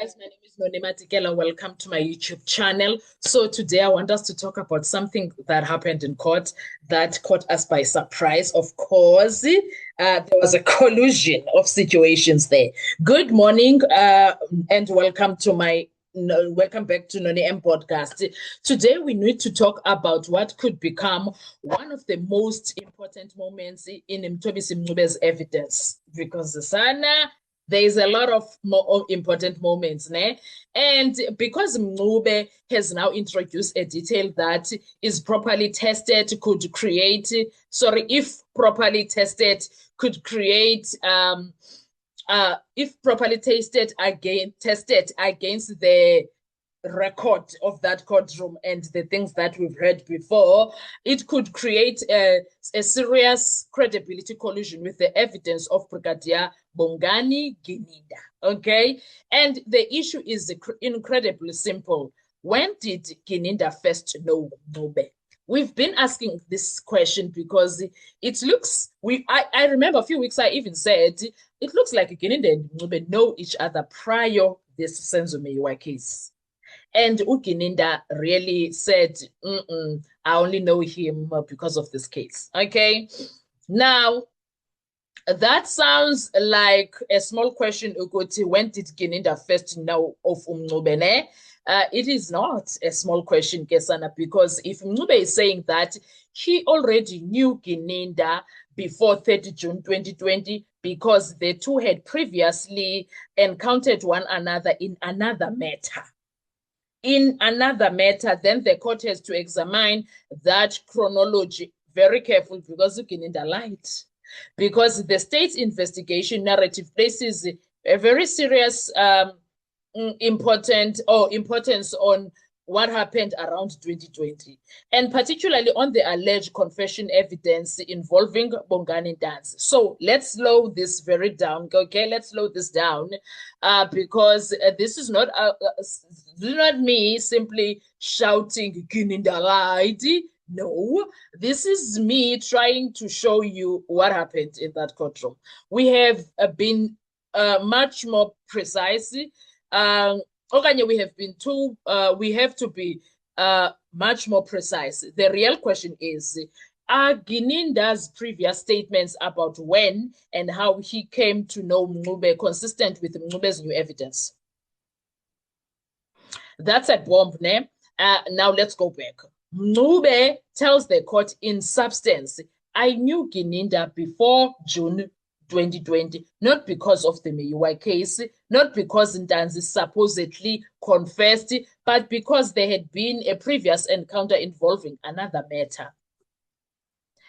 Guys, my name is Noni Matikela. Welcome to my YouTube channel. So today I want us to talk about something that happened in court that caught us by surprise. Of course, there was a collusion of situations there. Good morning, and welcome to welcome back to Noni M podcast. Today we need to talk about what could become one of the most important moments in Mthobisi Mncube's evidence, because Sana, there is a lot of more important moments, ne? And because Mncube has now introduced a detail that is properly tested, could create, if properly tested, could create, if properly tested against the record of that courtroom and the things that we've heard before, it could create a serious credibility collision with the evidence of Brigadier Bongani Gininda. Okay, and the issue is incredibly simple. When did Gininda first know Mncube? We've been asking this question because it looks, I remember a few weeks I even said, it looks like Gininda and Mncube know each other prior this Senzo Meyiwa case. And Gininda really said, I only know him because of this case. Okay. Now, that sounds like a small question, Ukoti. When did Gininda first know of Mncube? It is not a small question, Kesana, because if Mncube is saying that he already knew Gininda before 30 June 2020, because the two had previously encountered one another in another matter. In another matter, then the court has to examine that chronology very carefully, because Gininda lied. Because the state's investigation narrative places a very serious importance on what happened around 2020, and particularly on the alleged confession evidence involving Bongani Ntanzi. So let's slow this very down, okay? Let's slow this down because this is not me simply shouting Gininda lied. No, this is me trying to show you what happened in that courtroom. We have been much more precise. We have been we have to be much more precise. The real question is, are Gininda's previous statements about when and how he came to know Mncube consistent with Mncube's new evidence? That's a bomb, ne? Now let's go back. Mncube tells the court in substance, I knew Gininda before June 2020, not because of the Meyiwa case, not because Ntanzi supposedly confessed, but because there had been a previous encounter involving another matter.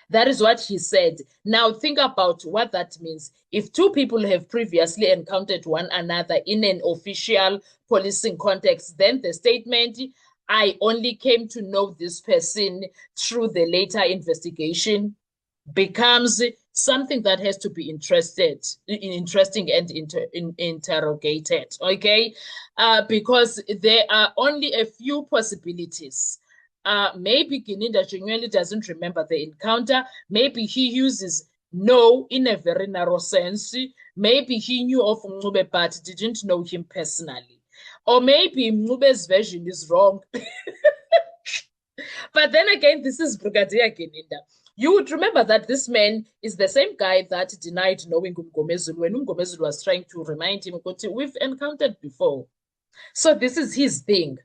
That is what he said. Now think about what that means. If two people have previously encountered one another in an official policing context, then the statement, I only came to know this person through the later investigation, becomes something that has to be interesting and interrogated, okay? Because there are only a few possibilities. Maybe Gininda genuinely doesn't remember the encounter. Maybe he uses no in a very narrow sense. Maybe he knew of Mncube but didn't know him personally. Or maybe Mncube's version is wrong. But then again, this is Brigadier Gininda. You would remember that this man is the same guy that denied knowing Mngomezulu when Mngomezulu was trying to remind him, we've encountered before. So this is his thing.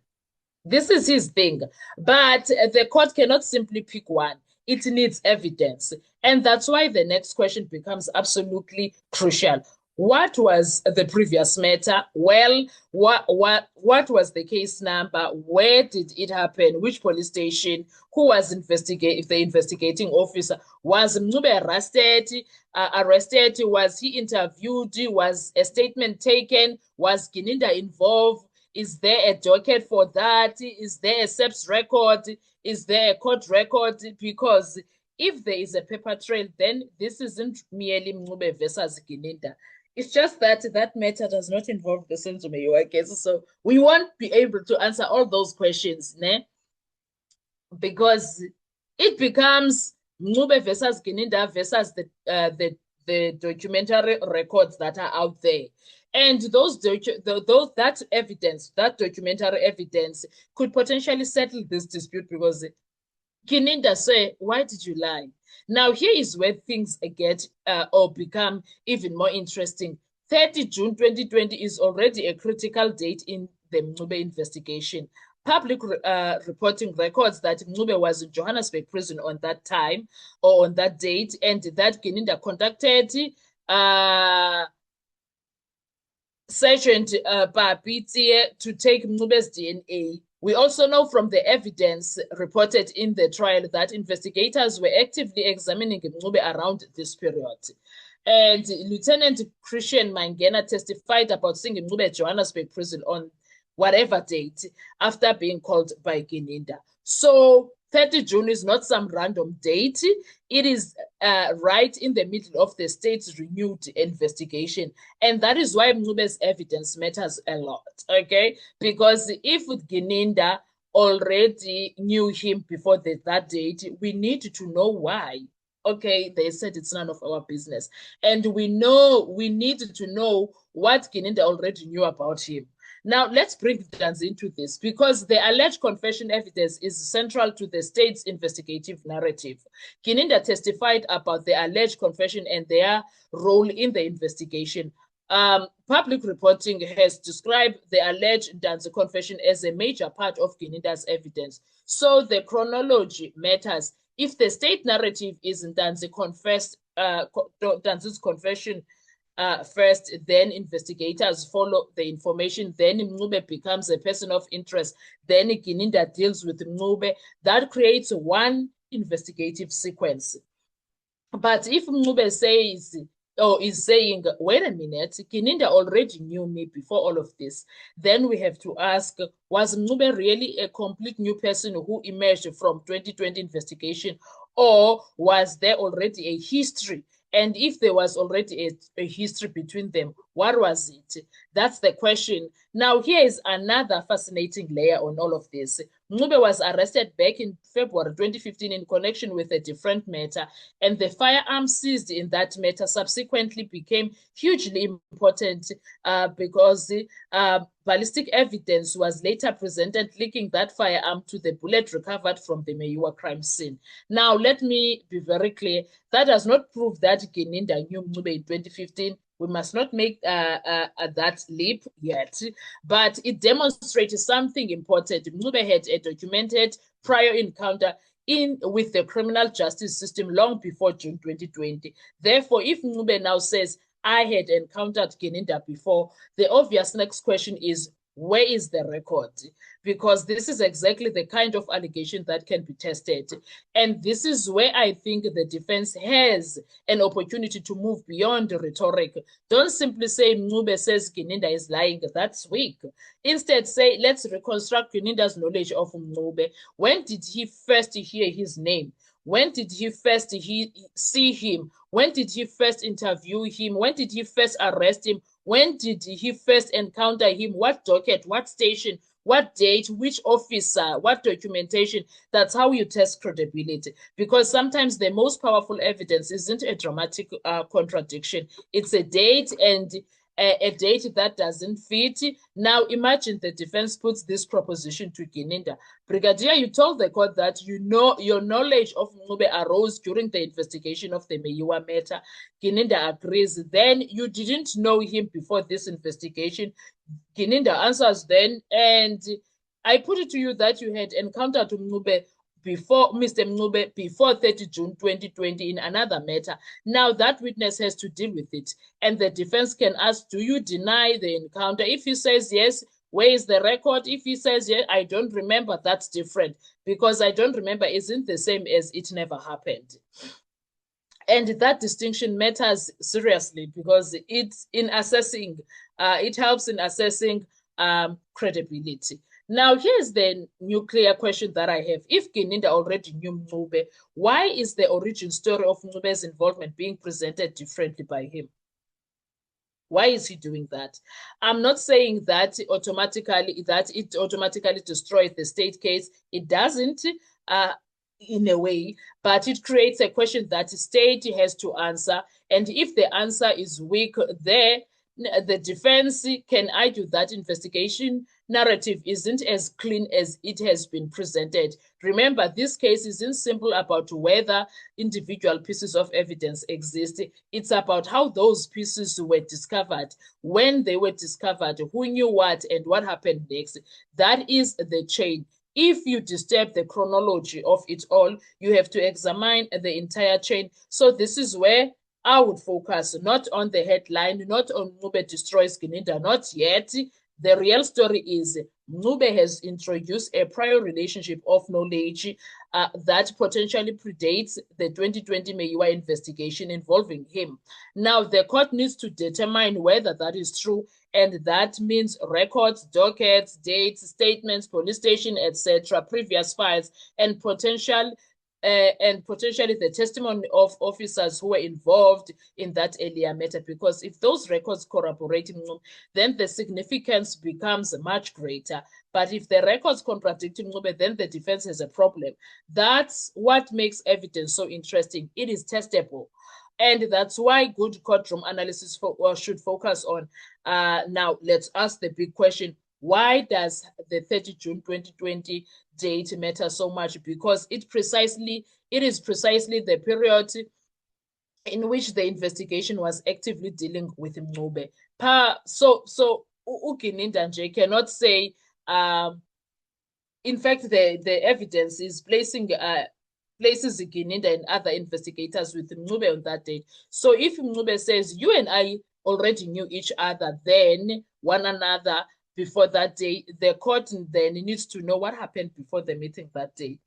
This is his thing. But the court cannot simply pick one. It needs evidence. And that's why the next question becomes absolutely crucial. What was the previous matter? Well, what was the case number? Where did it happen? Which police station? Who was the investigating officer? Was Mncube arrested? Was he interviewed? Was a statement taken? Was Gininda involved? Is there a docket for that? Is there a SEPS record? Is there a court record? Because if there is a paper trail, then this isn't merely Mncube versus Gininda. It's just that that matter does not involve the Senzo Meyiwa case. So we won't be able to answer all those questions, ne? Because it becomes Mncube versus Gininda versus the documentary records that are out there. And that evidence, that documentary evidence, could potentially settle this dispute because Kininda say, why did you lie? Now, here is where things get or become even more interesting. 30 June 2020 is already a critical date in the Mncube investigation. Public reporting records that Mncube was in Johannesburg prison on that time or on that date, and that Kininda contacted Sergeant Papi to take Mncube's DNA. We also know from the evidence reported in the trial that investigators were actively examining Mncube around this period. And Lieutenant Christian Mangena testified about seeing Mncube at Johannesburg prison on whatever date after being called by Kininda. So 30 June is not some random date. It is right in the middle of the state's renewed investigation. And that is why Mncube's evidence matters a lot, okay? Because if Kininda already knew him before that date, we need to know why. Okay, they said it's none of our business. And we need to know what Kininda already knew about him. Now, let's bring Danzi into this because the alleged confession evidence is central to the state's investigative narrative. Kininda testified about the alleged confession and their role in the investigation. Public reporting has described the alleged Danzi confession as a major part of Kininda's evidence. So the chronology matters. If the state narrative is Danzi's confession first, then investigators follow the information, then Mncube becomes a person of interest, then Kininda deals with Mncube. That creates one investigative sequence. But if Mncube says, or is saying, wait a minute, Kininda already knew me before all of this, then we have to ask, was Mncube really a complete new person who emerged from 2020 investigation, or was there already a history? And if there was already a history between them, what was it? That's the question. Now, here is another fascinating layer on all of this. Mncube was arrested back in February 2015 in connection with a different matter, and the firearm seized in that matter subsequently became hugely important because ballistic evidence was later presented linking that firearm to the bullet recovered from the Meyiwa crime scene. Now, let me be very clear. That does not prove that Kininda knew Mncube in 2015. We must not make that leap yet, but it demonstrates something important. Mncube had a documented prior encounter with the criminal justice system long before June 2020. Therefore, if Mncube now says, I had encountered Kininda before, the obvious next question is, where is the record? Because this is exactly the kind of allegation that can be tested. And this is where I think the defense has an opportunity to move beyond rhetoric. Don't simply say Mncube says Kininda is lying. That's weak. Instead, say, let's reconstruct Kininda's knowledge of Mncube. When did he first hear his name? When did he first see him? When did he first interview him? When did he first arrest him? When did he first encounter him? What docket? What station? What date? Which officer? What documentation? That's how you test credibility. Because sometimes the most powerful evidence isn't a dramatic contradiction. It's a date and a date that doesn't fit. Now imagine the defense puts this proposition to Kininda. Brigadier, you told the court that you know your knowledge of Mncube arose during the investigation of the Meyiwa matter. Kininda agrees. Then you didn't know him before this investigation. Kininda answers then, and I put it to you that you had encountered Mncube before Mr. Mncube before 30 June 2020 in another matter. Now that witness has to deal with it. And the defense can ask, do you deny the encounter? If he says yes, where is the record? If he says yes, I don't remember, that's different. Because I don't remember isn't the same as it never happened. And that distinction matters seriously because it's in assessing, it helps in assessing credibility. Now, here's the nuclear question that I have. If Kininda already knew Mncube, why is the origin story of Mncube's involvement being presented differently by him? Why is he doing that? I'm not saying that it automatically destroys the state case. It doesn't in a way, but it creates a question that the state has to answer. And if the answer is weak there, the defense can argue that investigation narrative isn't as clean as it has been presented. Remember, this case isn't simple about whether individual pieces of evidence exist. It's about how those pieces were discovered, when they were discovered, who knew what, and what happened next. That is the chain. If you disturb the chronology of it all, you have to examine the entire chain. So this is where I would focus not on the headline, not on Ncube destroys Gininda, not yet. The real story is Ncube has introduced a prior relationship of knowledge that potentially predates the 2020 Meyiwa investigation involving him. Now, the court needs to determine whether that is true, and that means records, dockets, dates, statements, police station, etc., previous files, and potentially the testimony of officers who were involved in that earlier matter. Because if those records corroborate, then the significance becomes much greater. But if the records contradict Ncube, then the defense has a problem. That's what makes evidence so interesting. It is testable. And that's why good courtroom analysis should focus on. Now, let's ask the big question. Why does the 30 June 2020 date matter so much? Because it is precisely the period in which the investigation was actively dealing with Ncube. So Gininda nje cannot say, in fact, the evidence is places Gininda and other investigators with Ncube on that date. So if Ncube says, you and I already knew each other, then one another, before that day, the court then needs to know what happened before the meeting that day.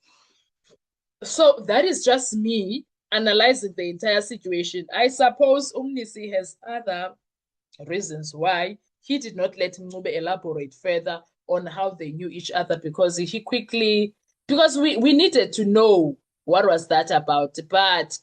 So that is just me analyzing the entire situation. I suppose Umnisi has other reasons why he did not let Ncube elaborate further on how they knew each other, because we needed to know what was that about. But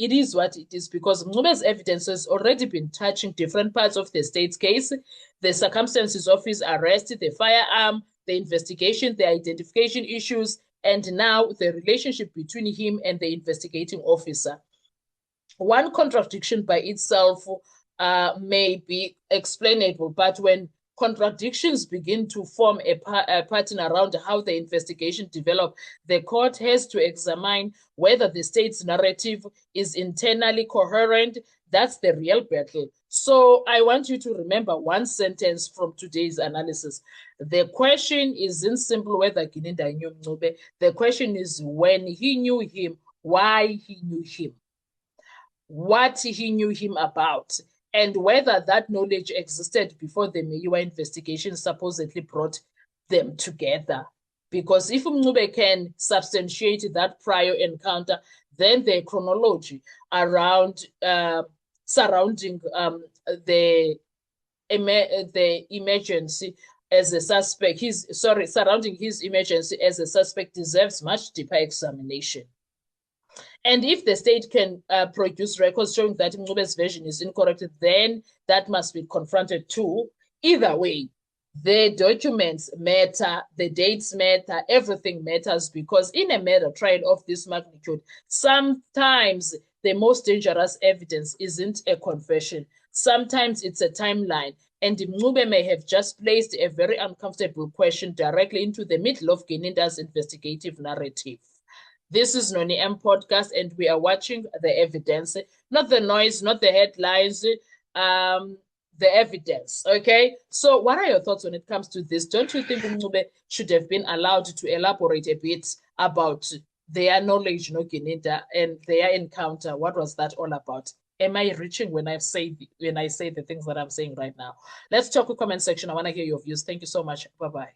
it is what it is, because Ncube's evidence has already been touching different parts of the state's case, the circumstances of his arrest, the firearm, the investigation, the identification issues, and now the relationship between him and the investigating officer. One contradiction by itself may be explainable, but when contradictions begin to form a pattern around how the investigation developed, the court has to examine whether the state's narrative is internally coherent. That's the real battle. So I want you to remember one sentence from today's analysis. The question isn't simple whether Gininda knew Ncube. The question is when he knew him, why he knew him, what he knew him about, and whether that knowledge existed before the Meyiwa investigation supposedly brought them together. Because if Ncube can substantiate that prior encounter, then the chronology around surrounding the emergency as a suspect, surrounding his emergency as a suspect deserves much deeper examination. And if the state can produce records showing that Ncube's version is incorrect, then that must be confronted too. Either way, the documents matter, the dates matter, everything matters, because in a murder trial of this magnitude, sometimes the most dangerous evidence isn't a confession. Sometimes it's a timeline. And Ncube may have just placed a very uncomfortable question directly into the middle of Gininda's investigative narrative. This is Noni M Podcast, and we are watching the evidence, not the noise, not the headlines, the evidence, okay? So what are your thoughts when it comes to this? Don't you think Ncube should have been allowed to elaborate a bit about their knowledge, Gininda, and their encounter? What was that all about? Am I reaching when I say the things that I'm saying right now? Let's talk in the comment section. I want to hear your views. Thank you so much. Bye-bye.